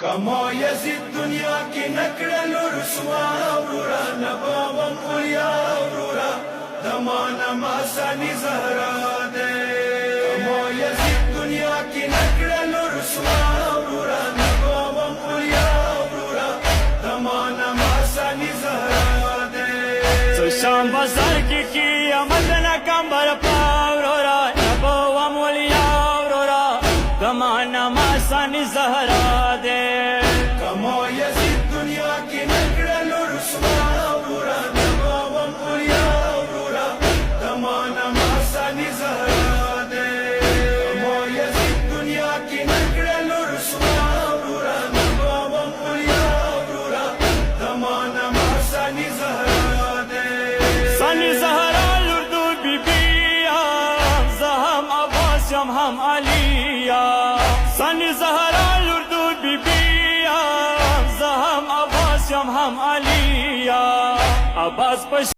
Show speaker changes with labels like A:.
A: کما یزید دنیا کی نکړل رسوا ورا نبوم اولیا ورا دمانه ما سنی زهرا ده کما یزید دنیا کی نکړل رسوا ورا نبوم اولیا ورا دمانه ما سنی زهرا ده
B: تو شام بازار کی عمل نہ کمبر پاورا نبوم اولیا ورا دمانه ما سنی زهرا ده
A: کما یزید دنیا کی نکړل رسوا ورا نبوم اولیا ورا دمانه ما سنی زهرا ده کما یزید دنیا کی نکړل رسوا ورا نبوم اولیا ورا دمانه ما سنی زهرا ده
B: سنی زهرا لردو بیبیا زهم عباس یم هم علیا سنی زهرا لردو بیبیا زهم عباس یم هم علیا عباس